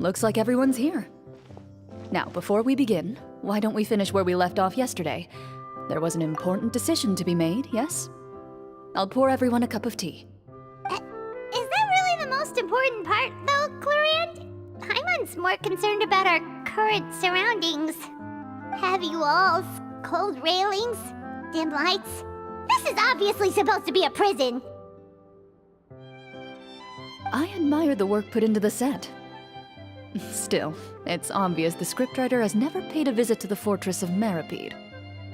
looks like everyone's here. Now, before we begin, why don't we finish where we left off yesterday? There was an important decision to be made, yes? I'll pour everyone a cup of tea. Is that really the most important part, though, Clorinde? Paimon's more concerned about our current surroundings. Heavy walls, cold railings, dim lights. This is obviously supposed to be a prison. I admire the work put into the set. Still, it's obvious the scriptwriter has never paid a visit to the fortress of Meripede.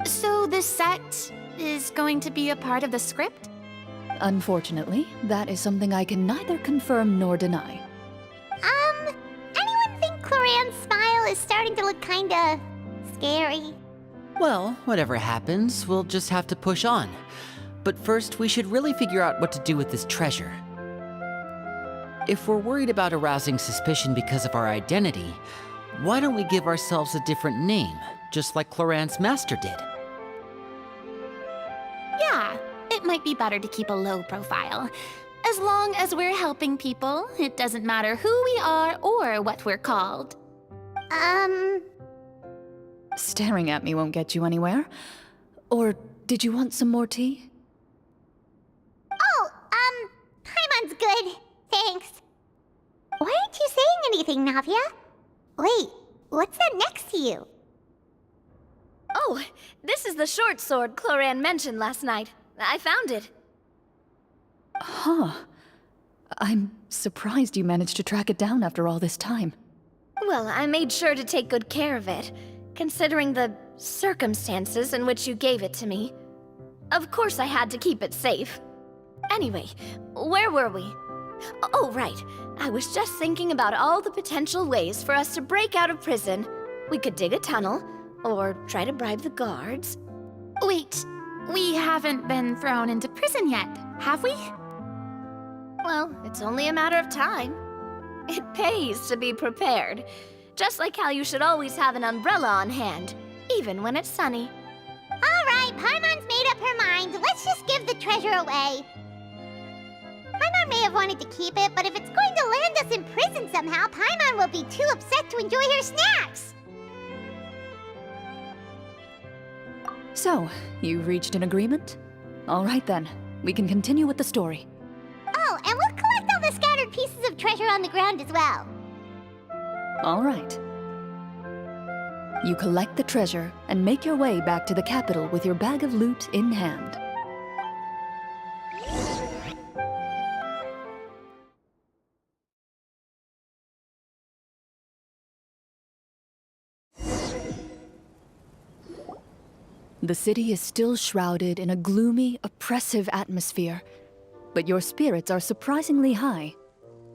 So the set is going to be a part of the script? Unfortunately, that is something I can neither confirm nor deny. Anyone think Clorinde's smile is starting to look kinda scary? Well, whatever happens, we'll just have to push on. But first, we should really figure out what to do with this treasure. If we're worried about arousing suspicion because of our identity, why don't we give ourselves a different name, just like Clorinde's master did? Yeah, it might be better to keep a low profile. As long as we're helping people, it doesn't matter who we are or what we're called. Staring at me won't get you anywhere. Or did you want some more tea? Oh, Paimon's good. Thanks. Why aren't you saying anything, Navia? Wait, what's that next to you? Oh, this is the short sword Clorinde mentioned last night. I found it. Huh. I'm surprised you managed to track it down after all this time. Well, I made sure to take good care of it, considering the circumstances in which you gave it to me. Of course I had to keep it safe. Anyway, where were we? Oh, right. I was just thinking about all the potential ways for us to break out of prison. We could dig a tunnel, or try to bribe the guards. Wait, we haven't been thrown into prison yet, have we? Well, it's only a matter of time. It pays to be prepared. Just like how you should always have an umbrella on hand, even when it's sunny. Alright, Paimon's made up her mind. Let's just give the treasure away. Paimon may have wanted to keep it, but if it's going to land us in prison somehow, Paimon will be too upset to enjoy her snacks. So, you reached an agreement? All right then, we can continue with the story. Oh, and we'll collect all the scattered pieces of treasure on the ground as well. All right. You collect the treasure and make your way back to the capital with your bag of loot in hand. The city is still shrouded in a gloomy, oppressive atmosphere, but your spirits are surprisingly high.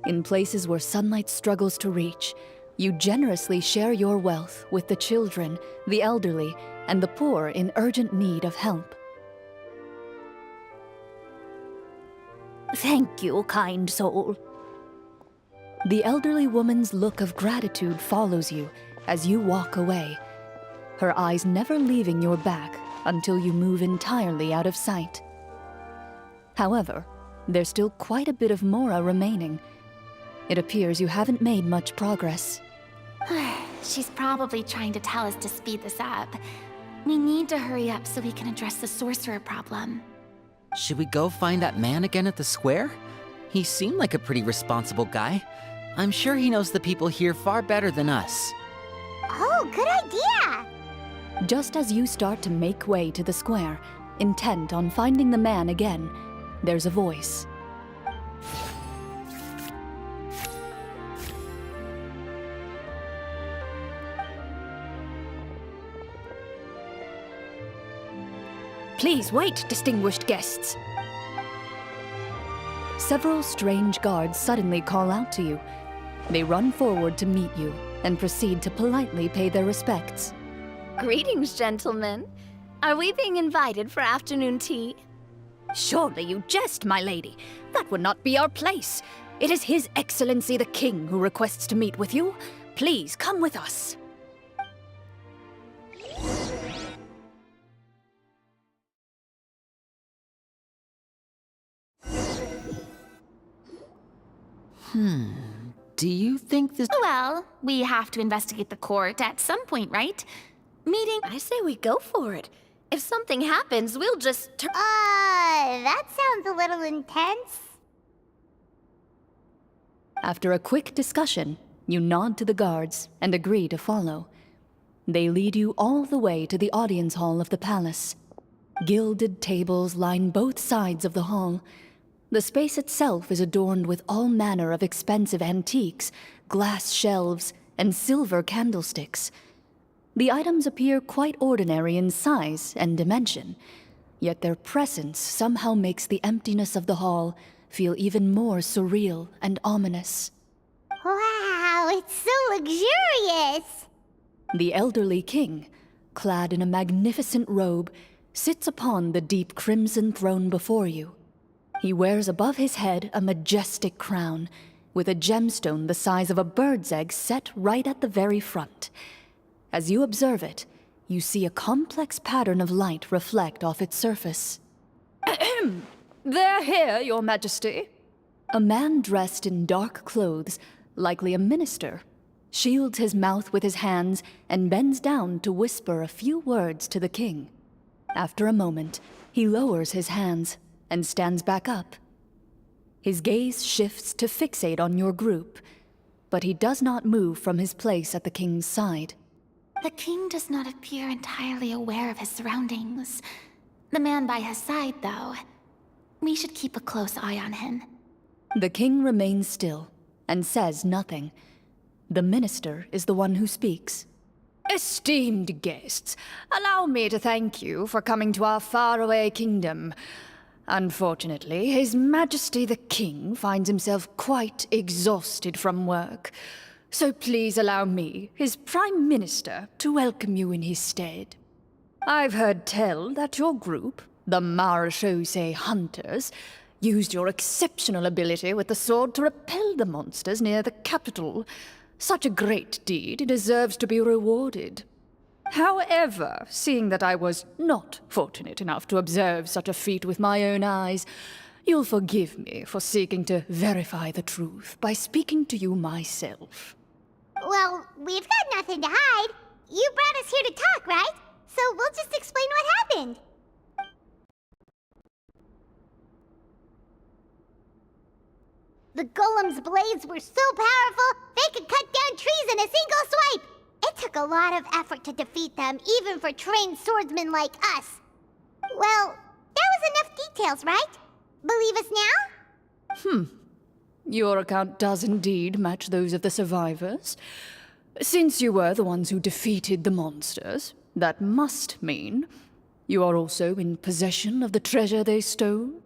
In places where sunlight struggles to reach, you generously share your wealth with the children, the elderly, and the poor in urgent need of help. Thank you, kind soul. The elderly woman's look of gratitude follows you as you walk away, her eyes never leaving your back until you move entirely out of sight. However, there's still quite a bit of Mora remaining. It appears you haven't made much progress. She's probably trying to tell us to speed this up. We need to hurry up so we can address the sorcerer problem. Should we go find that man again at the square? He seemed like a pretty responsible guy. I'm sure he knows the people here far better than us. Oh, good idea! Just as you start to make way to the square, intent on finding the man again, there's a voice. Please wait, distinguished guests. Several strange guards suddenly call out to you. They run forward to meet you and proceed to politely pay their respects. Greetings, gentlemen. Are we being invited for afternoon tea? Surely you jest, my lady. That would not be our place. It is His Excellency the King who requests to meet with you. Please come with us. do you think this... Well, we have to investigate the court at some point, right? Meeting... I say we go for it. If something happens, we'll just That sounds a little intense. After a quick discussion, you nod to the guards and agree to follow. They lead you all the way to the audience hall of the palace. Gilded tables line both sides of the hall. The space itself is adorned with all manner of expensive antiques, glass shelves, and silver candlesticks. The items appear quite ordinary in size and dimension, yet their presence somehow makes the emptiness of the hall feel even more surreal and ominous. Wow, it's so luxurious! The elderly king, clad in a magnificent robe, sits upon the deep crimson throne before you. He wears above his head a majestic crown, with a gemstone the size of a bird's egg set right at the very front. As you observe it, you see a complex pattern of light reflect off its surface. They're here, Your Majesty. A man dressed in dark clothes, likely a minister, shields his mouth with his hands and bends down to whisper a few words to the king. After a moment, he lowers his hands and stands back up. His gaze shifts to fixate on your group, but he does not move from his place at the king's side. The king does not appear entirely aware of his surroundings. The man by his side, though. We should keep a close eye on him. The king remains still and says nothing. The minister is the one who speaks. Esteemed guests, allow me to thank you for coming to our faraway kingdom. Unfortunately, His Majesty the King finds himself quite exhausted from work. So please allow me, his Prime Minister, to welcome you in his stead. I've heard tell that your group, the Marechaussee Hunters, used your exceptional ability with the sword to repel the monsters near the capital. Such a great deed deserves to be rewarded. However, seeing that I was not fortunate enough to observe such a feat with my own eyes, you'll forgive me for seeking to verify the truth by speaking to you myself. Well, we've got nothing to hide. You brought us here to talk, right? So we'll just explain what happened. The golem's blades were so powerful, they could cut down trees in a single swipe. It took a lot of effort to defeat them, even for trained swordsmen like us. Well, that was enough details, right? Believe us now? Your account does indeed match those of the survivors. Since you were the ones who defeated the monsters, that must mean you are also in possession of the treasure they stole?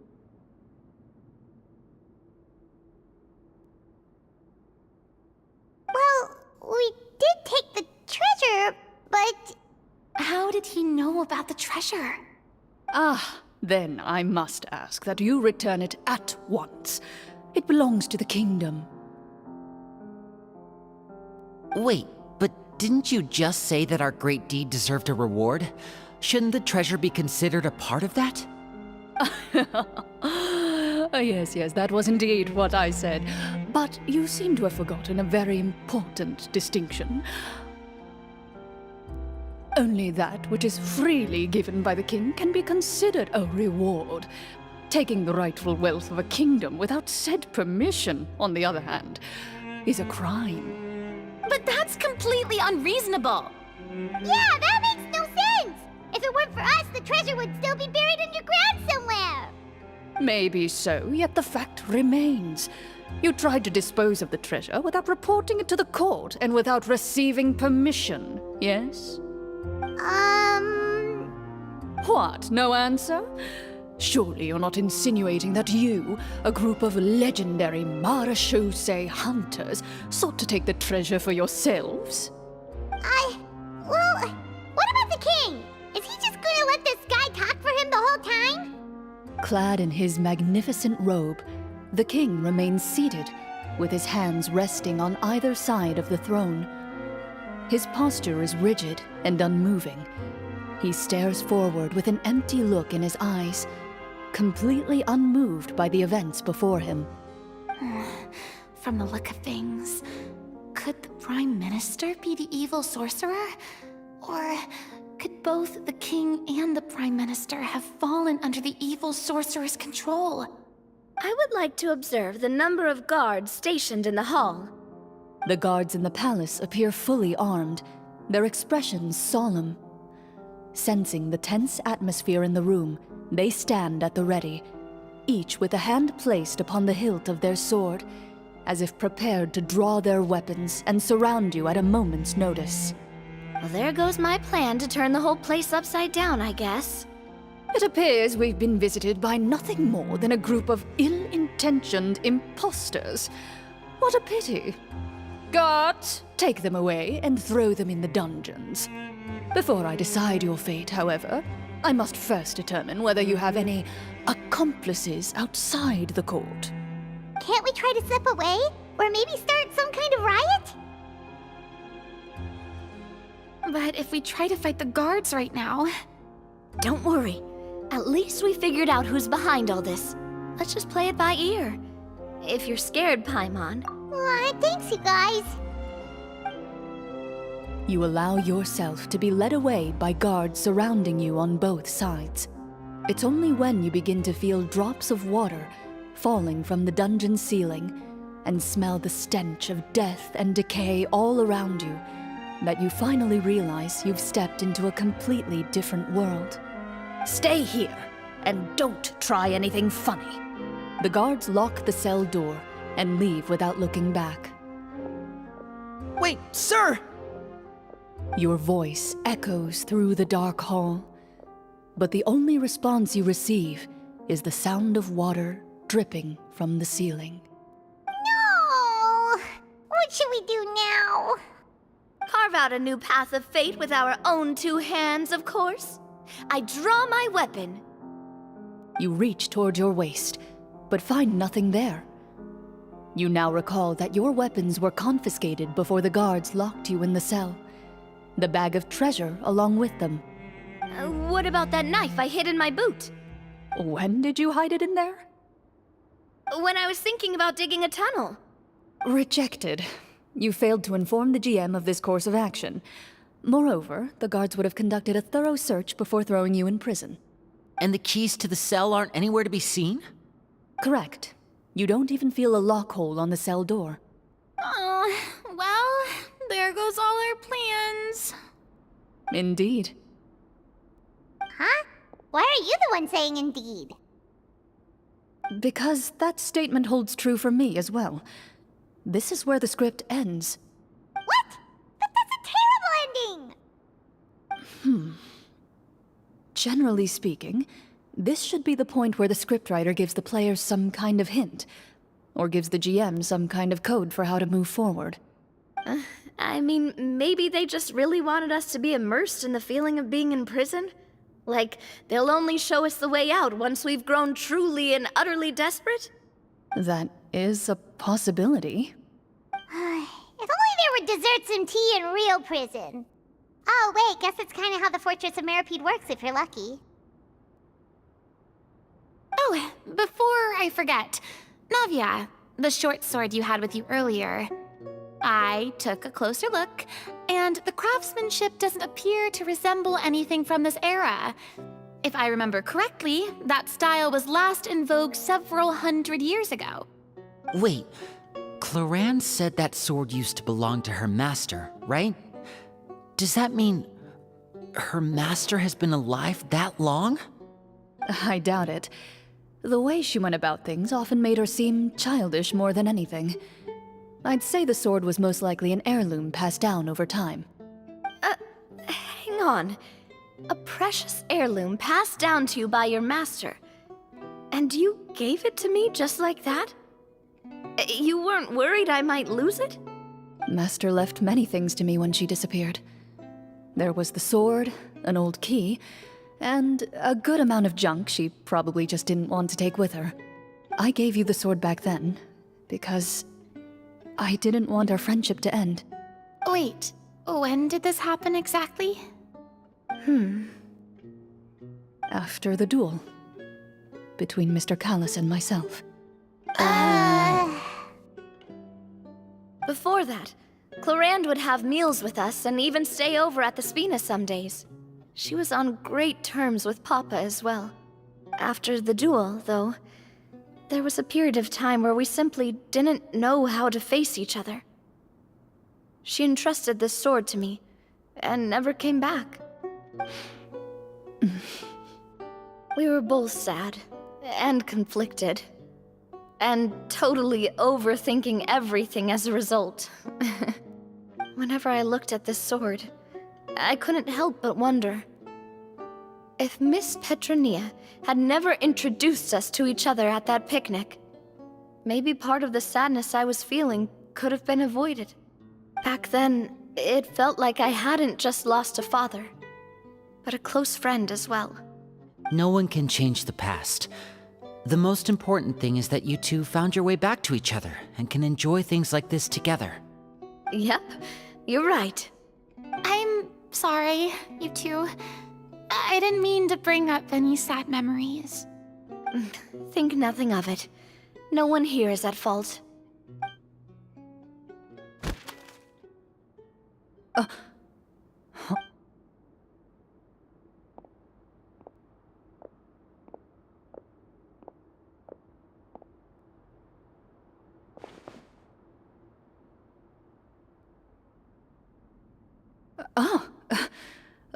Well, we did take the treasure, but... How did he know about the treasure? Then I must ask that you return it at once. It belongs to the kingdom. Wait, but didn't you just say that our great deed deserved a reward? Shouldn't the treasure be considered a part of that? Yes, that was indeed what I said. But you seem to have forgotten a very important distinction. Only that which is freely given by the king can be considered a reward. Taking the rightful wealth of a kingdom without said permission, on the other hand, is a crime. But that's completely unreasonable! Yeah, that makes no sense! If it weren't for us, the treasure would still be buried underground somewhere! Maybe so, yet the fact remains. You tried to dispose of the treasure without reporting it to the court and without receiving permission, yes? What, no answer? Surely you're not insinuating that you, a group of legendary Marechaussee hunters, sought to take the treasure for yourselves? Well, what about the king? Is he just gonna let this guy talk for him the whole time? Clad in his magnificent robe, the king remains seated, with his hands resting on either side of the throne. His posture is rigid and unmoving. He stares forward with an empty look in his eyes, completely unmoved by the events before him. from the look of things. Could the Prime Minister be the evil sorcerer? Or could both the King and the Prime Minister have fallen under the evil sorcerer's control? I would like to observe the number of guards stationed in the hall. The guards in the palace appear fully armed, their expressions solemn. Sensing the tense atmosphere in the room, they stand at the ready, each with a hand placed upon the hilt of their sword, as if prepared to draw their weapons and surround you at a moment's notice. Well, there goes my plan to turn the whole place upside down, I guess. It appears we've been visited by nothing more than a group of ill-intentioned imposters. What a pity. Guards, take them away and throw them in the dungeons. Before I decide your fate, however, I must first determine whether you have any accomplices outside the court. Can't we try to slip away? Or maybe start some kind of riot? But if we try to fight the guards right now... Don't worry. At least we figured out who's behind all this. Let's just play it by ear. If you're scared, Paimon. Thanks, you guys. You allow yourself to be led away by guards surrounding you on both sides. It's only when you begin to feel drops of water falling from the dungeon ceiling and smell the stench of death and decay all around you that you finally realize you've stepped into a completely different world. Stay here, and don't try anything funny. The guards lock the cell door and leave without looking back. Wait, sir! Your voice echoes through the dark hall, but the only response you receive is the sound of water dripping from the ceiling. No! What should we do now? Carve out a new path of fate with our own two hands, of course. I draw my weapon. You reach toward your waist, but find nothing there. You now recall that your weapons were confiscated before the guards locked you in the cell. The bag of treasure along with them. What about that knife I hid in my boot? When did you hide it in there? When I was thinking about digging a tunnel. Rejected. You failed to inform the GM of this course of action. Moreover, the guards would have conducted a thorough search before throwing you in prison. And the keys to the cell aren't anywhere to be seen? Correct. You don't even feel a lock hole on the cell door. Oh, well, there goes all our plans. Indeed. Huh? Why are you the one saying indeed? Because that statement holds true for me as well. This is where the script ends. What? But that's a terrible ending! Generally speaking, this should be the point where the scriptwriter gives the players some kind of hint, or gives the GM some kind of code for how to move forward. I mean, maybe they just really wanted us to be immersed in the feeling of being in prison? Like, they'll only show us the way out once we've grown truly and utterly desperate? That is a possibility. If only there were desserts and tea in real prison. Oh, wait, guess it's kind of how the Fortress of Meripede works if you're lucky. Oh, before I forget, Navia, the short sword you had with you earlier. I took a closer look, and the craftsmanship doesn't appear to resemble anything from this era. If I remember correctly, that style was last in vogue several hundred years ago. Wait, Clorinde said that sword used to belong to her master, right? Does that mean her master has been alive that long? I doubt it. The way she went about things often made her seem childish more than anything. I'd say the sword was most likely an heirloom passed down over time. Hang on. A precious heirloom passed down to you by your master. And you gave it to me just like that? You weren't worried I might lose it? Master left many things to me when she disappeared. There was the sword, an old key, and a good amount of junk she probably just didn't want to take with her. I gave you the sword back then, because I didn't want our friendship to end. Wait, when did this happen exactly? After the duel. Between Mr. Callis and myself. Before that, Clorinde would have meals with us and even stay over at the Spina some days. She was on great terms with Papa as well. After the duel, though, there was a period of time where we simply didn't know how to face each other. She entrusted this sword to me, and never came back. We were both sad, and conflicted, and totally overthinking everything as a result. Whenever I looked at this sword, I couldn't help but wonder. If Miss Petronia had never introduced us to each other at that picnic, maybe part of the sadness I was feeling could have been avoided. Back then, it felt like I hadn't just lost a father, but a close friend as well. No one can change the past. The most important thing is that you two found your way back to each other and can enjoy things like this together. Yep, you're right. I'm sorry, you two. I didn't mean to bring up any sad memories. Think nothing of it. No one here is at fault.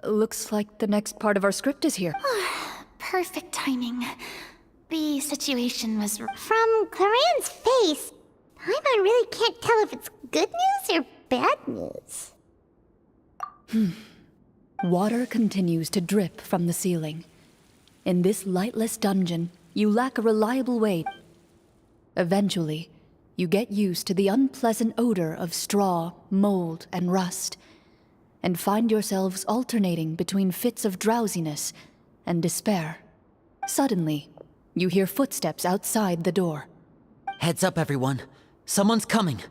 Looks like the next part of our script is here. Perfect timing. The situation was... From Clorinde's face, Paimon really can't tell if it's good news or bad news. Water continues to drip from the ceiling. In this lightless dungeon, you lack a reliable way. Eventually, you get used to the unpleasant odor of straw, mold, and rust, and find yourselves alternating between fits of drowsiness and despair. Suddenly, you hear footsteps outside the door. Heads up, everyone. Someone's coming.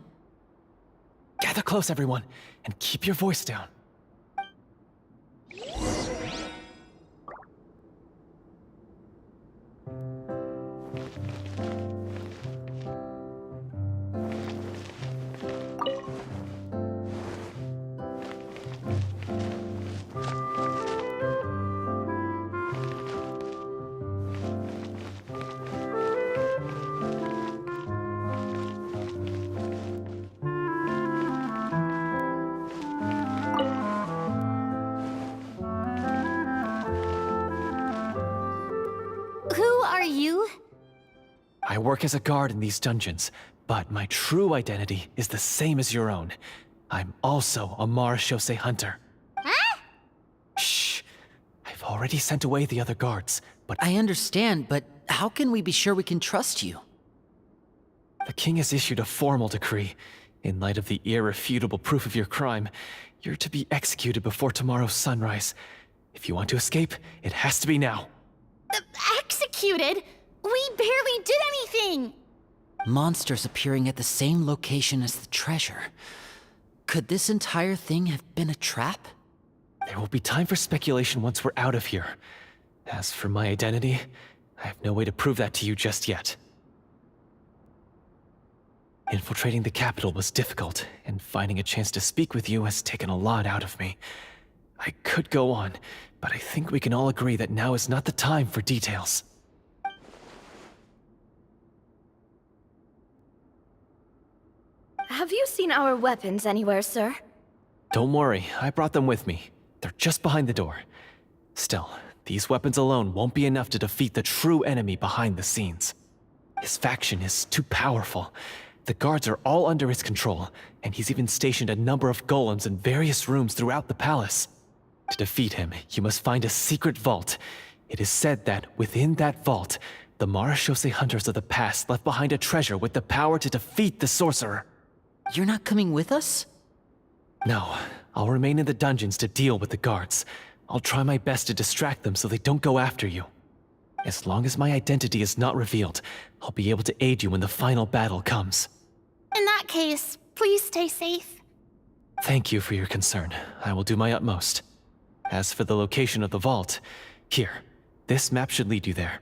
Gather close, everyone, and keep your voice down. Who are you? I work as a guard in these dungeons, but my true identity is the same as your own. I'm also a Marechaussee hunter. Huh? Shh! I've already sent away the other guards, but I understand, but how can we be sure we can trust you? the king has issued a formal decree. In light of the irrefutable proof of your crime, you're to be executed before tomorrow's sunrise. If you want to escape, it has to be now. Executed? We barely did anything! Monsters appearing at the same location as the treasure. Could this entire thing have been a trap? There will be time for speculation once we're out of here. As for my identity, I have no way to prove that to you just yet. Infiltrating the capital was difficult, and finding a chance to speak with you has taken a lot out of me. I could go on, but I think we can all agree that now is not the time for details. Have you seen our weapons anywhere, sir? Don't worry, I brought them with me. They're just behind the door. Still, these weapons alone won't be enough to defeat the true enemy behind the scenes. His faction is too powerful. The guards are all under his control, and he's even stationed a number of golems in various rooms throughout the palace. To defeat him, you must find a secret vault. It is said that within that vault, the Marechaussee hunters of the past left behind a treasure with the power to defeat the sorcerer. You're not coming with us? No, I'll remain in the dungeons to deal with the guards. I'll try my best to distract them so they don't go after you. As long as my identity is not revealed, I'll be able to aid you when the final battle comes. In that case, please stay safe. Thank you for your concern. I will do my utmost. As for the location of the vault, here, this map should lead you there.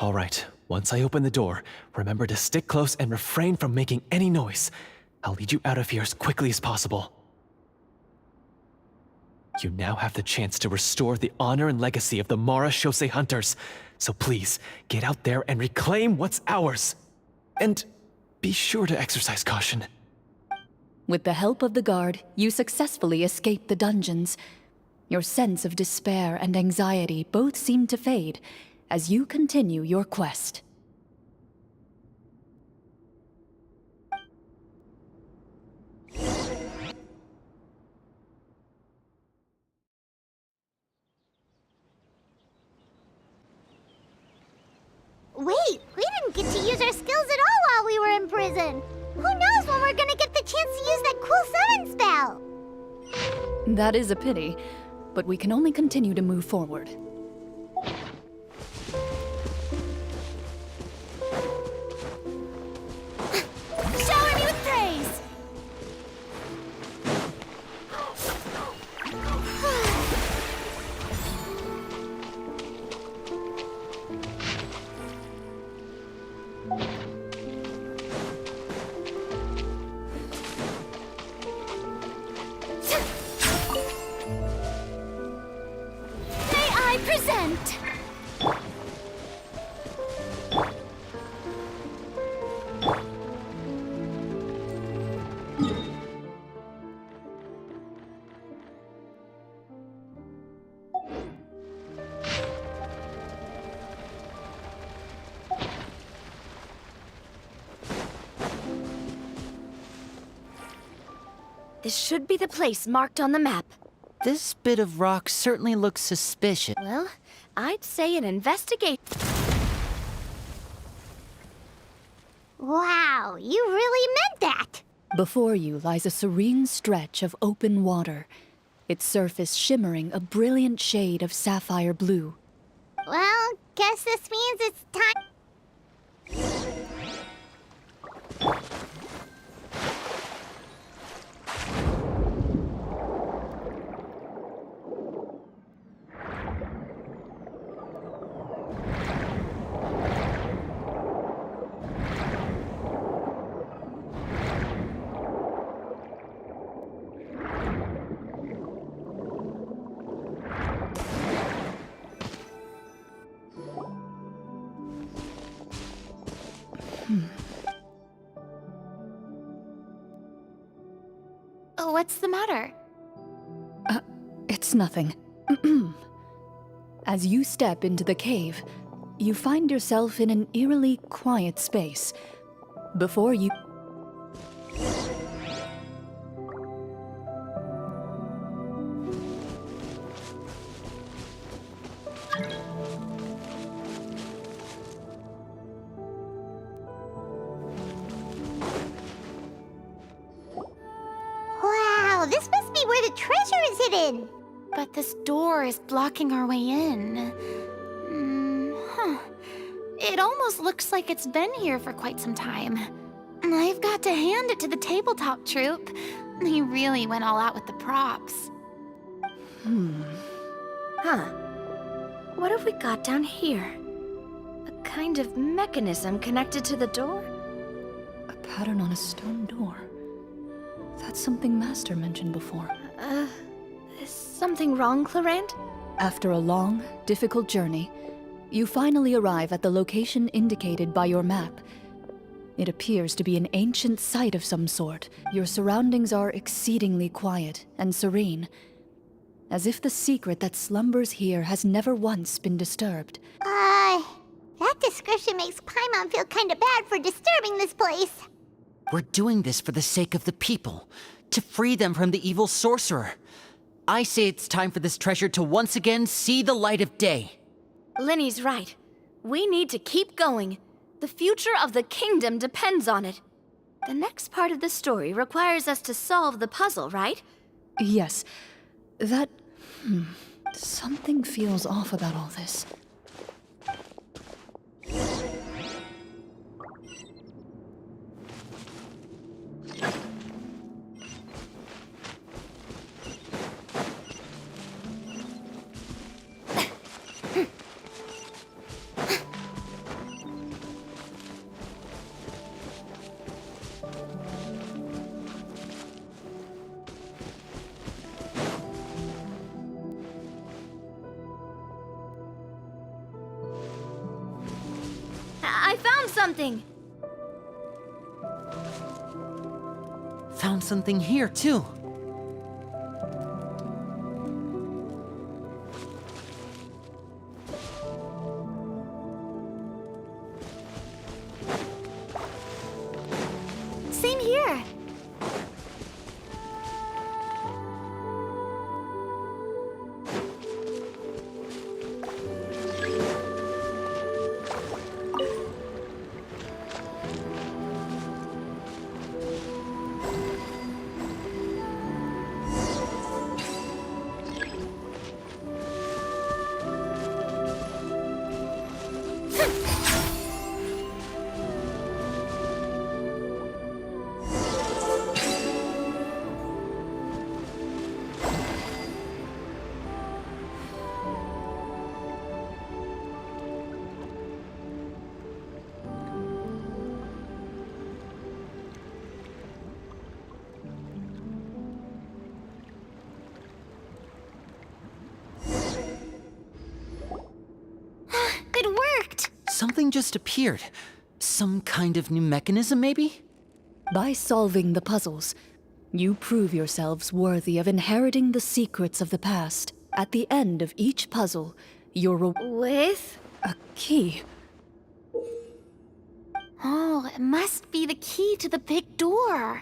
All right, once I open the door, remember to stick close and refrain from making any noise. I'll lead you out of here as quickly as possible. You now have the chance to restore the honor and legacy of the Mara Shosei Hunters. So please, get out there and reclaim what's ours. And be sure to exercise caution. With the help of the guard, you successfully escape the dungeons. Your sense of despair and anxiety both seem to fade as you continue your quest. Wait, we didn't get to use our skills at all while we were in prison. Who knows when we're gonna get the chance to use that cool summon spell? That is a pity, but we can only continue to move forward. Shower me with praise! May I present? This should be the place marked on the map. This bit of rock certainly looks suspicious. Well, I'd say an investigate. Wow, you really meant that! Before you lies a serene stretch of open water, its surface shimmering a brilliant shade of sapphire blue. Well, guess this means it's time. Oh, what's the matter? It's nothing. As you step into the cave, you find yourself in an eerily quiet space. Before you... Wow, this must be where the treasure is hidden! But this door is blocking our way in. It almost looks like it's been here for quite some time. I've got to hand it to the tabletop troupe. They really went all out with the props. Huh. What have we got down here? A kind of mechanism connected to the door? A pattern on a stone door. That's something Master mentioned before. Is something wrong, Clorinde? After a long, difficult journey, you finally arrive at the location indicated by your map. It appears to be an ancient site of some sort. Your surroundings are exceedingly quiet and serene, as if the secret that slumbers here has never once been disturbed. That description makes Paimon feel kinda bad for disturbing this place. We're doing this for the sake of the people, to free them from the evil sorcerer. I say it's time for this treasure to once again see the light of day. Linny's right. We need to keep going. The future of the kingdom depends on it. The next part of the story requires us to solve the puzzle, right? Yes, that... Something feels off about all this. found something! Found something here, too. Same here. It worked! Something just appeared. Some kind of new mechanism, maybe? By solving the puzzles, you prove yourselves worthy of inheriting the secrets of the past. At the end of each puzzle, you're With? a key. Oh, it must be the key to the big door.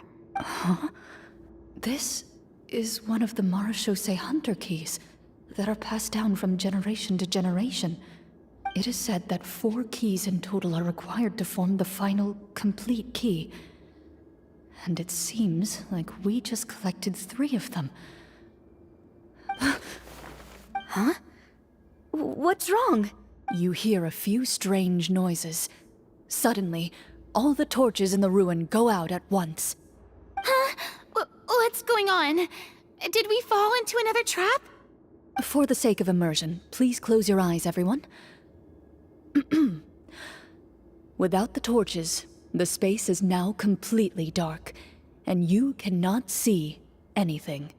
This is one of the Marachose Hunter keys that are passed down from generation to generation. It is said that 4 keys in total are required to form the final, complete key. And it seems like we just collected 3 of them. What's wrong? You hear a few strange noises. Suddenly, all the torches in the ruin go out at once. What's going on? Did we fall into another trap? For the sake of immersion, please close your eyes, everyone. Without the torches, the space is now completely dark, and you cannot see anything.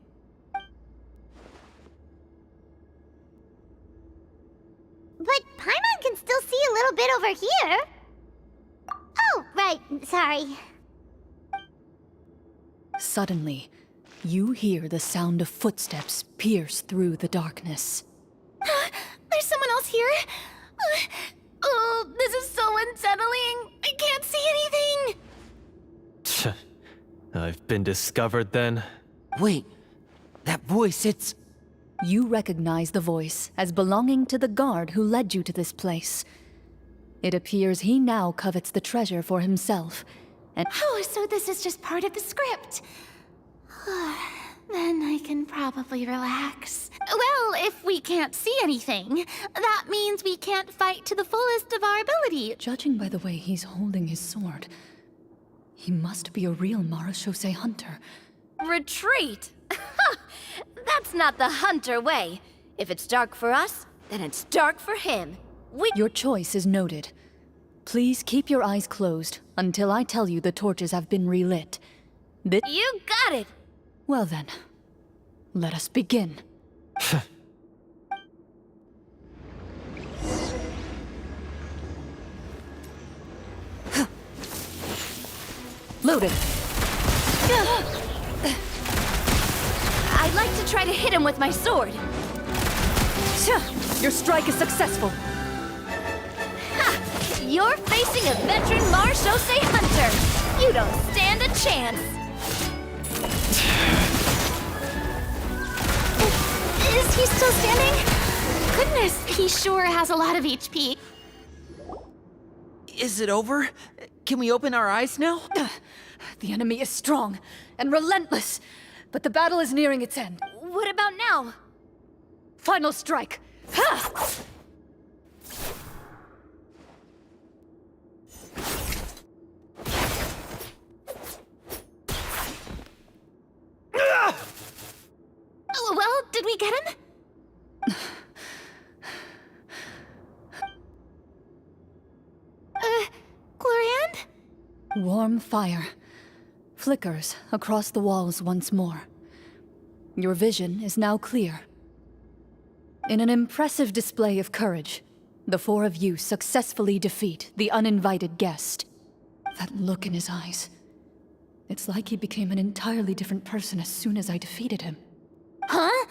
But Paimon can still see a little bit over here. Oh, right, sorry. Suddenly, you hear the sound of footsteps pierce through the darkness. There's someone else here? Oh, this is so unsettling. I can't see anything. I've been discovered then. Wait, that voice, it's... You recognize the voice as belonging to the guard who led you to this place. It appears he now covets the treasure for himself, and Oh, so this is just part of the script. Then I can probably relax. Well, if we can't see anything, that means we can't fight to the fullest of our ability. judging by the way he's holding his sword, he must be a real Marachose hunter. Retreat! That's not the hunter way. If it's dark for us, then it's dark for him. Your choice is noted. Please keep your eyes closed until I tell you the torches have been relit. You got it! Well then, let us begin. Loaded. I'd like to try to hit him with my sword. Your strike is successful. You're facing a veteran Marachose hunter. You don't stand a chance. Is he still standing? Goodness, he sure has a lot of HP. Is it over? Can we open our eyes now? The enemy is strong and relentless, but the battle is nearing its end. What about now? Final strike. Ha! Oh, well, did we get him? Clorinde? Warm fire flickers across the walls once more. Your vision is now clear. In an impressive display of courage, The four of you successfully defeat the uninvited guest. That look in his eyes. It's like he became an entirely different person as soon as I defeated him. Huh?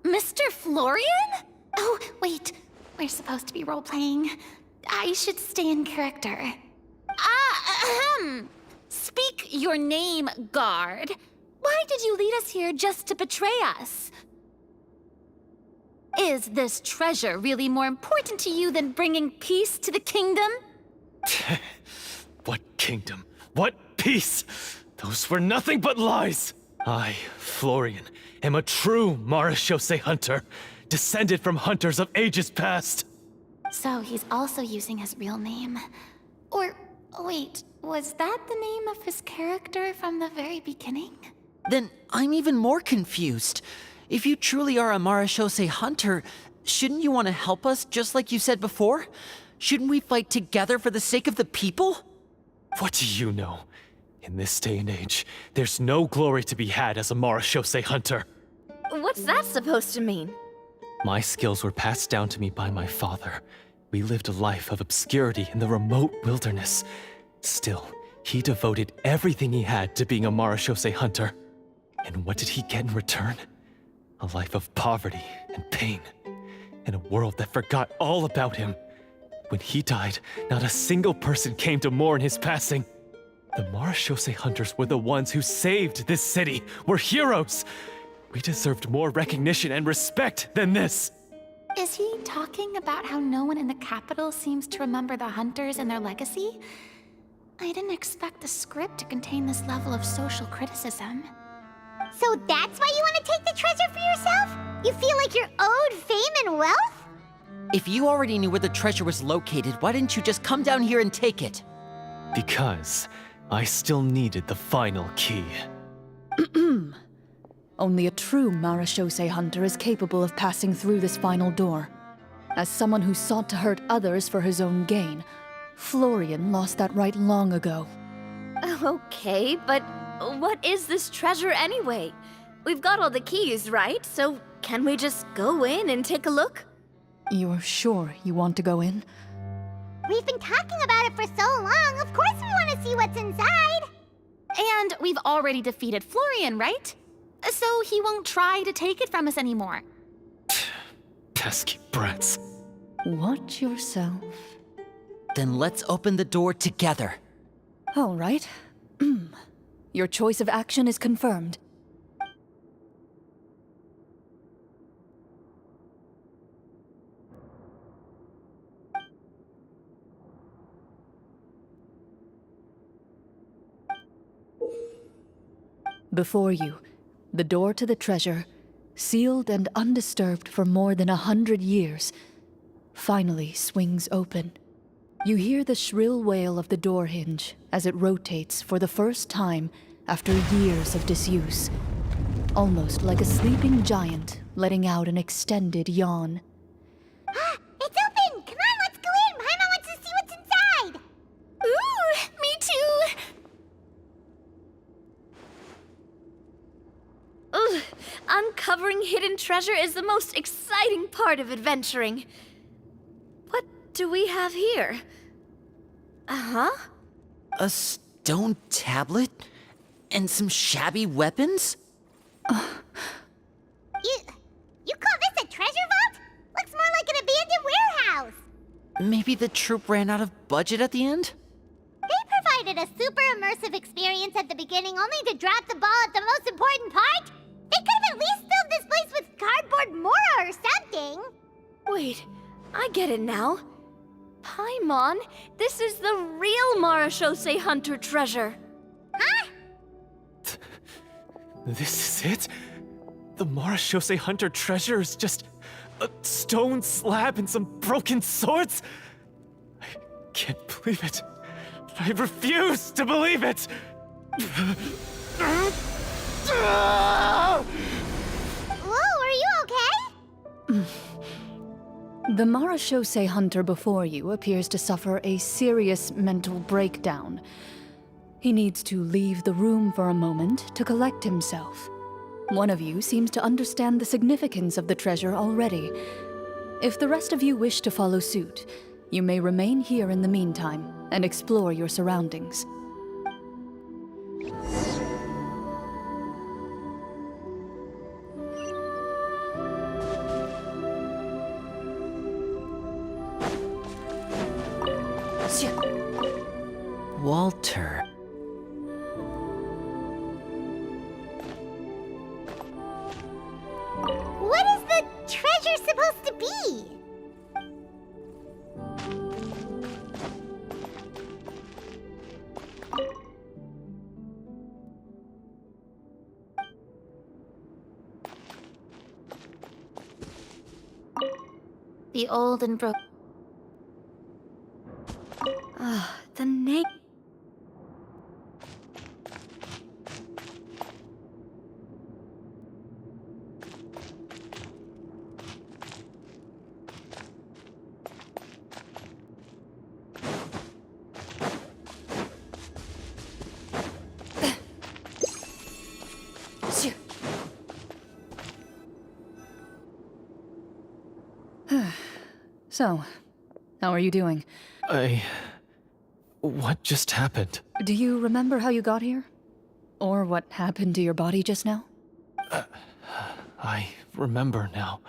Mr. Florian? Oh, wait. We're supposed to be role-playing. I should stay in character. Speak your name, guard. Why did you lead us here just to betray us? Is this treasure really more important to you than bringing peace to the kingdom? What kingdom? What peace? Those were nothing but lies! I, Florian, am a true Marechaussee hunter, descended from hunters of ages past. So he's also using his real name. Or, wait, was that the name of his character from the very beginning? Then I'm even more confused. If you truly are a Marechaussee hunter, shouldn't you want to help us just like you said before? Shouldn't we fight together for the sake of the people? What do you know? In this day and age, there's no glory to be had as a Marechaussee hunter. What's that supposed to mean? My skills were passed down to me by my father. We lived a life of obscurity in the remote wilderness. Still, he devoted everything he had to being a Marechaussee hunter. And what did he get in return? A life of poverty and pain, in a world that forgot all about him. When he died, not a single person came to mourn his passing. The Marechaussee hunters were the ones who saved this city. We're heroes. We deserved more recognition and respect than this. Is he talking about how no one in the capital seems to remember the hunters and their legacy? I didn't expect the script to contain this level of social criticism. So that's why you want to take the treasure for yourself? You feel like you're owed fame and wealth? If you already knew where the treasure was located, why didn't you just come down here and take it? Because I still needed the final key. Only a true Marechaussee hunter is capable of passing through this final door. As someone who sought to hurt others for his own gain, Florian lost that right long ago. Okay, but what is this treasure anyway? We've got all the keys, right? So can we just go in and take a look? You're sure you want to go in? We've been talking about it for so long. Of course we want to see what's inside. And we've already defeated Florian, right? So he won't try to take it from us anymore. Pesky brats. Watch yourself. Then let's open the door together. All right. Your choice of action is confirmed. Before you, the door to the treasure, sealed and undisturbed for more than 100 years, finally swings open. You hear the shrill wail of the door hinge as it rotates for the first time after years of disuse, almost like a sleeping giant letting out an extended yawn. It's open! Come on, let's go in! Paimon wants to see what's inside! Ooh, me too! Ugh, uncovering hidden treasure is the most exciting part of adventuring. What do we have here? Uh-huh. A stone tablet? And some shabby weapons? You call this a treasure vault? Looks more like an abandoned warehouse! Maybe the troop ran out of budget at the end? They provided a super immersive experience at the beginning only to drop the ball at the most important part? They could have at least filled this place with cardboard mora or something! Wait, I get it now. Paimon, this is the real Marechaussee hunter treasure. Huh? This is it? The Marechaussee hunter treasure is just a stone slab and some broken swords? I can't believe it. I refuse to believe it! Whoa, are you okay? The Marechaussee hunter before you appears to suffer a serious mental breakdown. He needs to leave the room for a moment to collect himself. One of you seems to understand the significance of the treasure already. If the rest of you wish to follow suit, you may remain here in the meantime and explore your surroundings. Walter. What is the treasure supposed to be? The old and broken. Ah, the name. So, how are you doing? What just happened? Do you remember how you got here? Or what happened to your body just now? I remember now.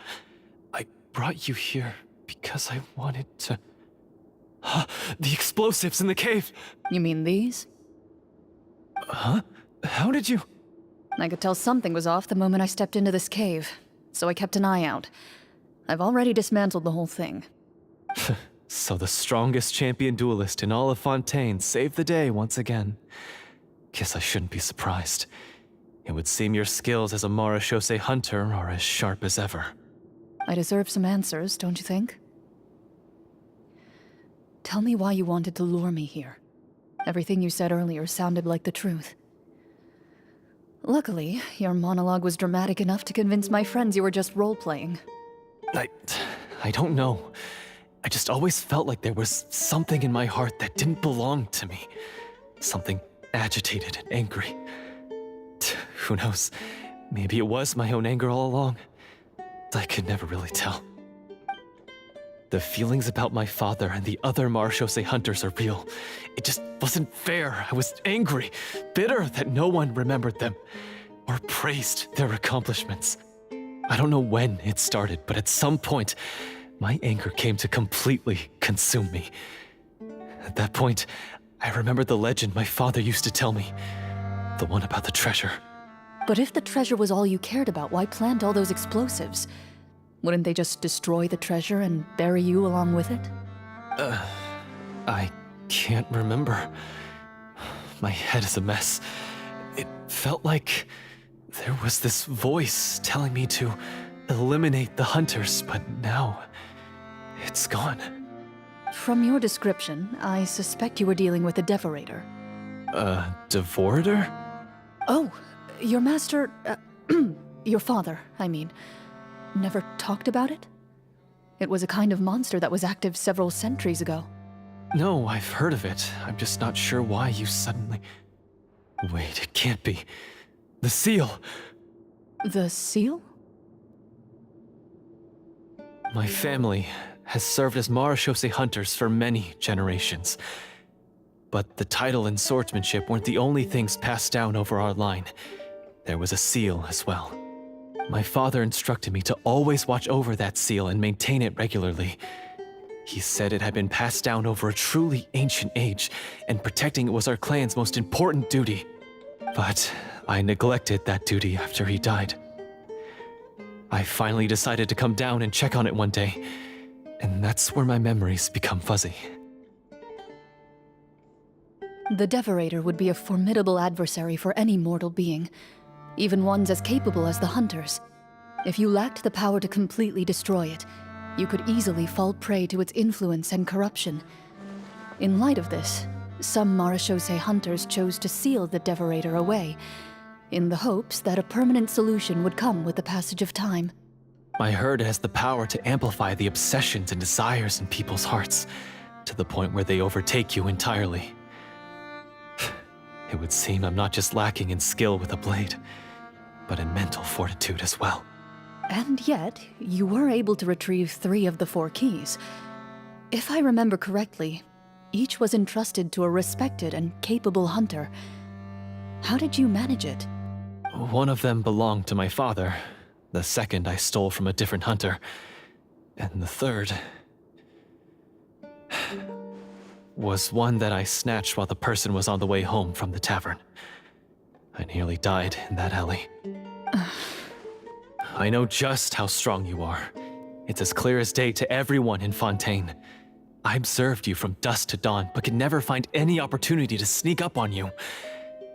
I brought you here because I wanted to... The explosives in the cave! You mean these? Huh? How did you... I could tell something was off the moment I stepped into this cave, so I kept an eye out. I've already dismantled the whole thing. So the strongest champion duelist in all of Fontaine saved the day once again. Guess I shouldn't be surprised. It would seem your skills as a Marachose hunter are as sharp as ever. I deserve some answers, don't you think? Tell me why you wanted to lure me here. Everything you said earlier sounded like the truth. Luckily, your monologue was dramatic enough to convince my friends you were just role-playing. I don't know. I just always felt like there was something in my heart that didn't belong to me. Something agitated and angry. Who knows? Maybe it was my own anger all along. I could never really tell. The feelings about my father and the other Marachose hunters are real. It just wasn't fair. I was angry, bitter that no one remembered them or praised their accomplishments. I don't know when it started, but at some point, my anger came to completely consume me. At that point, I remembered the legend my father used to tell me. The one about the treasure. But if the treasure was all you cared about, why plant all those explosives? Wouldn't they just destroy the treasure and bury you along with it? I can't remember. My head is a mess. It felt like there was this voice telling me to eliminate the hunters, but now it's gone. From your description, I suspect you were dealing with a Devorator. Devorator? Oh, your master... your father, I mean. Never talked about it? It was a kind of monster that was active several centuries ago. No, I've heard of it. I'm just not sure why you suddenly... Wait, it can't be. The seal! The seal? My family has served as Marachose hunters for many generations. But the title and swordsmanship weren't the only things passed down over our line. There was a seal as well. My father instructed me to always watch over that seal and maintain it regularly. He said it had been passed down over a truly ancient age, and protecting it was our clan's most important duty. But I neglected that duty after he died. I finally decided to come down and check on it one day, and that's where my memories become fuzzy. The Devorator would be a formidable adversary for any mortal being, even ones as capable as the Hunters. If you lacked the power to completely destroy it, you could easily fall prey to its influence and corruption. In light of this, some Marachose hunters chose to seal the Devorator away, in the hopes that a permanent solution would come with the passage of time. I heard it has the power to amplify the obsessions and desires in people's hearts, to the point where they overtake you entirely. It would seem I'm not just lacking in skill with a blade, but in mental fortitude as well. And yet, you were able to retrieve 3 of the 4 keys. If I remember correctly, each was entrusted to a respected and capable hunter. How did you manage it? One of them belonged to my father. The second I stole from a different hunter. And the third was one that I snatched while the person was on the way home from the tavern. I nearly died in that alley. I know just how strong you are. It's as clear as day to everyone in Fontaine. I observed you from dusk to dawn, but could never find any opportunity to sneak up on you.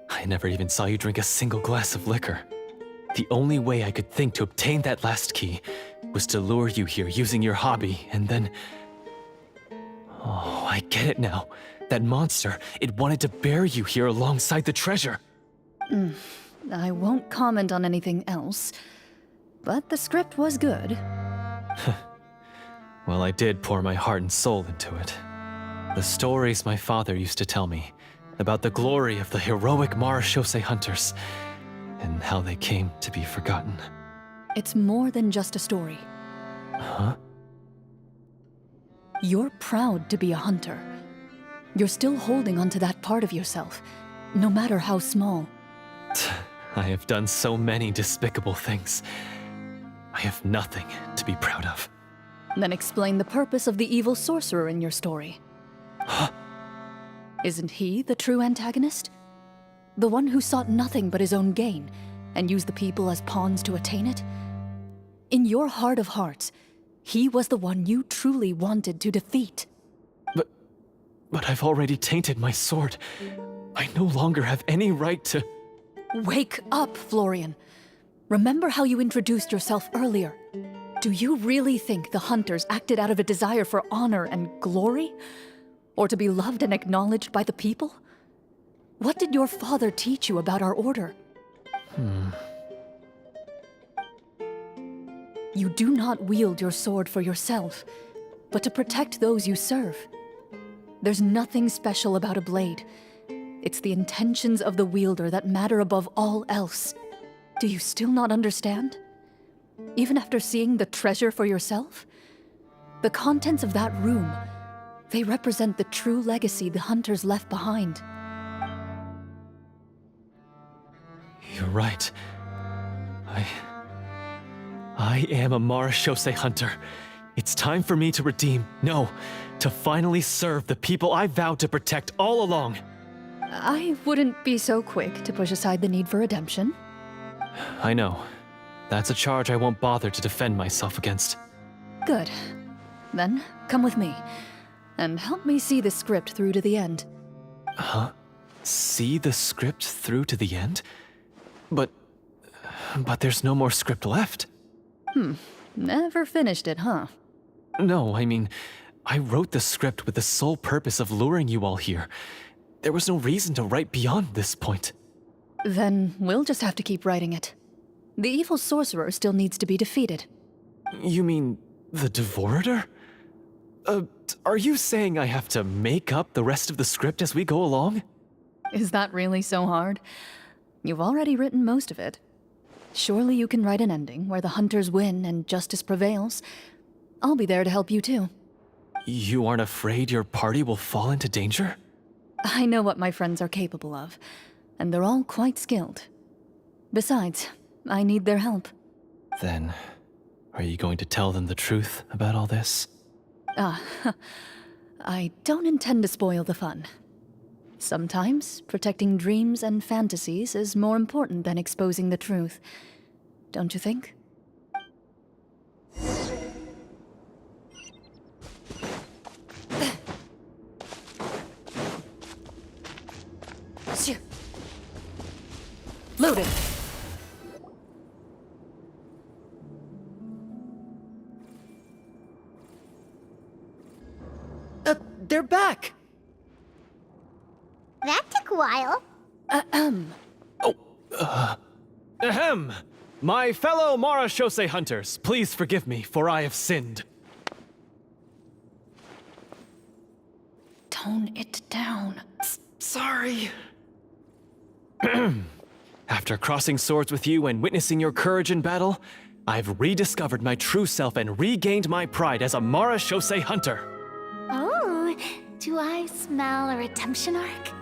I never even saw you drink a single glass of liquor. The only way I could think to obtain that last key was to lure you here using your hobby, and then... Oh, I get it now. That monster, it wanted to bury you here alongside the treasure. I won't comment on anything else, but the script was good. Well, I did pour my heart and soul into it. The stories my father used to tell me about the glory of the heroic Marechaussee hunters and how they came to be forgotten. It's more than just a story. Huh? You're proud to be a hunter. You're still holding onto that part of yourself, no matter how small. I have done so many despicable things. I have nothing to be proud of. Then explain the purpose of the evil sorcerer in your story. Huh? Isn't he the true antagonist? The one who sought nothing but his own gain, and used the people as pawns to attain it? In your heart of hearts, he was the one you truly wanted to defeat. But I've already tainted my sword. I no longer have any right to... Wake up, Florian. Remember how you introduced yourself earlier. Do you really think the hunters acted out of a desire for honor and glory? Or to be loved and acknowledged by the people? What did your father teach you about our order? You do not wield your sword for yourself, but to protect those you serve. There's nothing special about a blade. It's the intentions of the wielder that matter above all else. Do you still not understand? Even after seeing the treasure for yourself? The contents of that room, they represent the true legacy the hunters left behind. You're right. I am a Marechaussee hunter. It's time for me to redeem, no, to finally serve the people I vowed to protect all along. I wouldn't be so quick to push aside the need for redemption. I know. That's a charge I won't bother to defend myself against. Good. Then, come with me, and help me see the script through to the end. Huh? See the script through to the end? But there's no more script left. Never finished it, huh? No, I mean, I wrote the script with the sole purpose of luring you all here. There was no reason to write beyond this point. Then we'll just have to keep writing it. The evil sorcerer still needs to be defeated. You mean the Devorator? Are you saying I have to make up the rest of the script as we go along? Is that really so hard? You've already written most of it. Surely you can write an ending where the hunters win and justice prevails. I'll be there to help you too. You aren't afraid your party will fall into danger? I know what my friends are capable of, and they're all quite skilled. Besides, I need their help. Then, are you going to tell them the truth about all this? I don't intend to spoil the fun. Sometimes, protecting dreams and fantasies is more important than exposing the truth. Don't you think? Loaded. They're back! That took a while. Ahem! My fellow Marechaussee hunters, please forgive me, for I have sinned. Tone it down. Sorry. After crossing swords with you and witnessing your courage in battle, I've rediscovered my true self and regained my pride as a Marashose hunter. Oh, do I smell a redemption arc?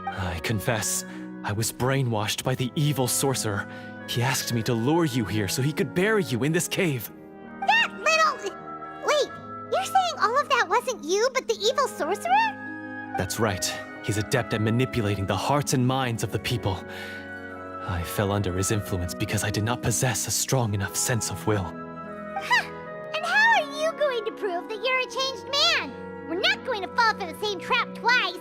I confess, I was brainwashed by the evil sorcerer. He asked me to lure you here so he could bury you in this cave. That little... Wait, you're saying all of that wasn't you, but the evil sorcerer? That's right. He's adept at manipulating the hearts and minds of the people. I fell under his influence because I did not possess a strong enough sense of will. Huh. And how are you going to prove that you're a changed man? We're not going to fall for the same trap twice.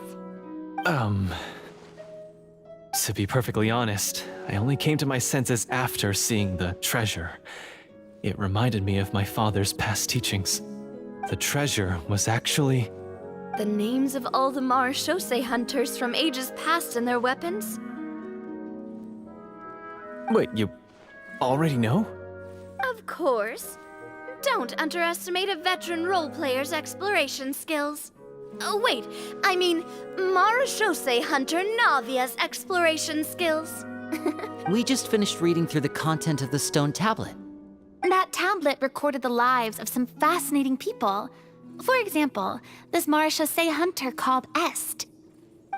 To be perfectly honest, I only came to my senses after seeing the treasure. It reminded me of my father's past teachings. The treasure was actually... The names of all the Marashose hunters from ages past and their weapons? Wait, you already know? Of course. Don't underestimate a veteran role-player's exploration skills. Oh, wait, I mean Marashose hunter Navia's exploration skills. We just finished reading through the content of the stone tablet. That tablet recorded the lives of some fascinating people. For example, this Marashose hunter called Est.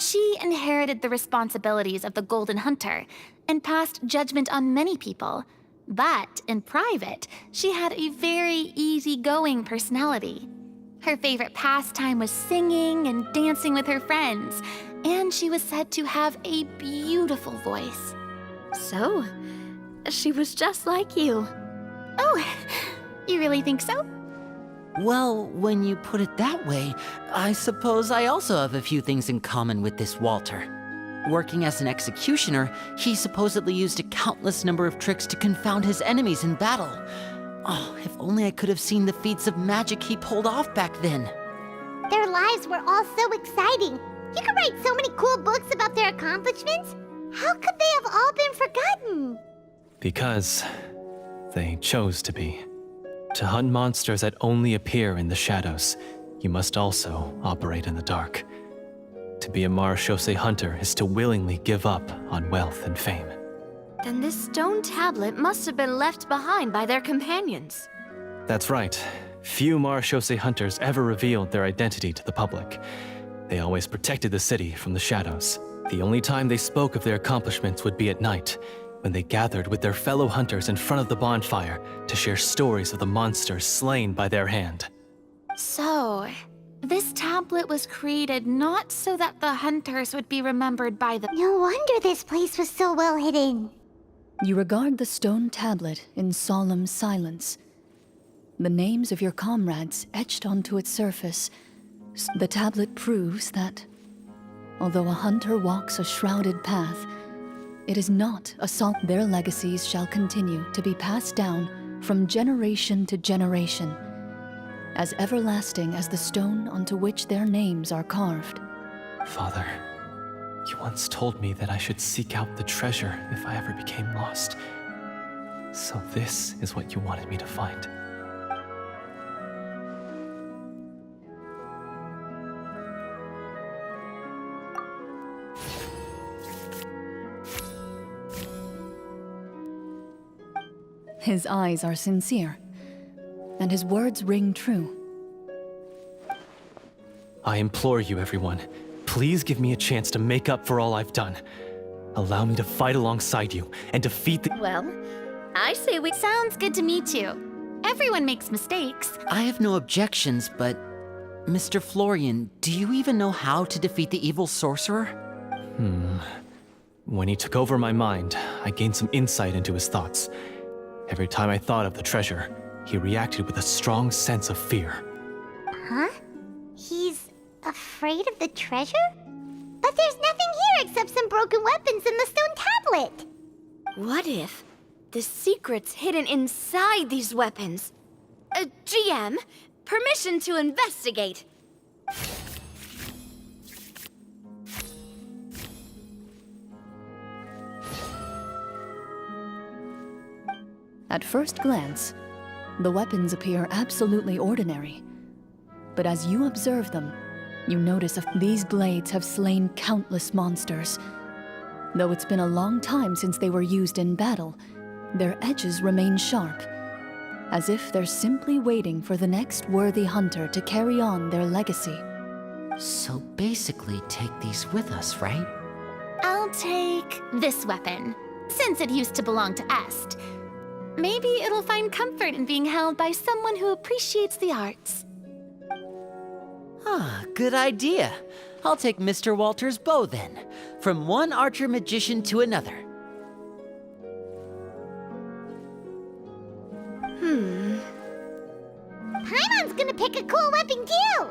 She inherited the responsibilities of the Golden Hunter and passed judgment on many people. But in private, she had a very easygoing personality. Her favorite pastime was singing and dancing with her friends, and she was said to have a beautiful voice. So, she was just like you. Oh, you really think so? Well, when you put it that way, I suppose I also have a few things in common with this Walter. Working as an executioner, he supposedly used a countless number of tricks to confound his enemies in battle. Oh, if only I could have seen the feats of magic he pulled off back then. Their lives were all so exciting. You could write so many cool books about their accomplishments. How could they have all been forgotten? Because they chose to be. To hunt monsters that only appear in the shadows, you must also operate in the dark. To be a Marashose hunter is to willingly give up on wealth and fame. Then this stone tablet must have been left behind by their companions. That's right. Few Marashose hunters ever revealed their identity to the public. They always protected the city from the shadows. The only time they spoke of their accomplishments would be at night, when they gathered with their fellow hunters in front of the bonfire to share stories of the monsters slain by their hand. So, this tablet was created not so that the hunters would be remembered by the... No wonder this place was so well hidden. You regard the stone tablet in solemn silence. The names of your comrades etched onto its surface. The tablet proves that, although a hunter walks a shrouded path, it is not a salt. Their legacies shall continue to be passed down from generation to generation, as everlasting as the stone onto which their names are carved. Father, you once told me that I should seek out the treasure if I ever became lost. So this is what you wanted me to find. His eyes are sincere, and his words ring true. I implore you, everyone, please give me a chance to make up for all I've done. Allow me to fight alongside you and defeat the— Well, I say we... Sounds good to me too. Everyone makes mistakes. I have no objections, but... Mr. Florian, do you even know how to defeat the evil sorcerer? When he took over my mind, I gained some insight into his thoughts. Every time I thought of the treasure, he reacted with a strong sense of fear. Huh? He's afraid of the treasure? But there's nothing here except some broken weapons and the stone tablet. What if the secret's hidden inside these weapons? GM, permission to investigate. At first glance, the weapons appear absolutely ordinary. But as you observe them, you notice these blades have slain countless monsters. Though it's been a long time since they were used in battle, their edges remain sharp, as if they're simply waiting for the next worthy hunter to carry on their legacy. So basically, take these with us, right? I'll take this weapon, since it used to belong to Est. Maybe it'll find comfort in being held by someone who appreciates the arts. Ah, good idea. I'll take Mr. Walter's bow then, from one archer magician to another. Paimon's gonna pick a cool weapon too!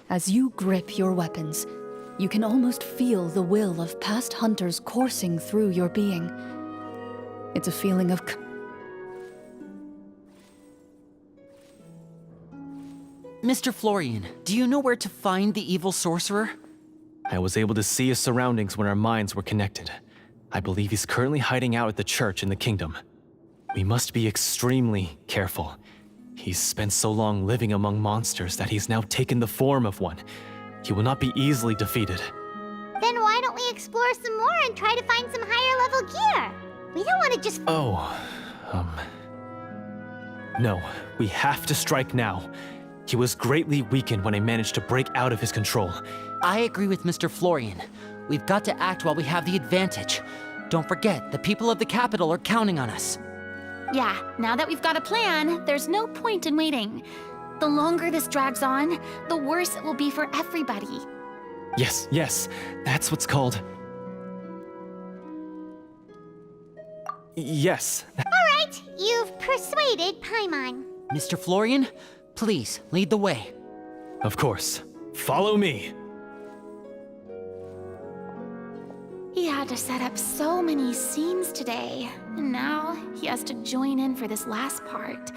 As you grip your weapons, you can almost feel the will of past hunters coursing through your being. It's a feeling of Mr. Florian, do you know where to find the evil sorcerer? I was able to see his surroundings when our minds were connected. I believe he's currently hiding out at the church in the kingdom. We must be extremely careful. He's spent so long living among monsters that he's now taken the form of one. He will not be easily defeated. Then why don't we explore some more and try to find some higher level gear? We don't want to just... No, we have to strike now. He was greatly weakened when I managed to break out of his control. I agree with Mr. Florian. We've got to act while we have the advantage. Don't forget, the people of the capital are counting on us. Yeah, now that we've got a plan, there's no point in waiting. The longer this drags on, the worse it will be for everybody. Yes, that's what's called... Yes. Alright, you've persuaded Paimon. Mr. Florian, please lead the way. Of course. Follow me. He had to set up so many scenes today, and now he has to join in for this last part.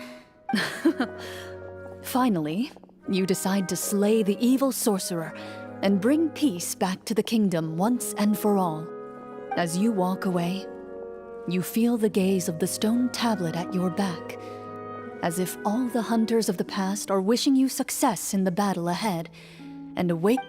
Finally, you decide to slay the evil sorcerer and bring peace back to the kingdom once and for all. As you walk away, you feel the gaze of the stone tablet at your back, as if all the hunters of the past are wishing you success in the battle ahead, and awake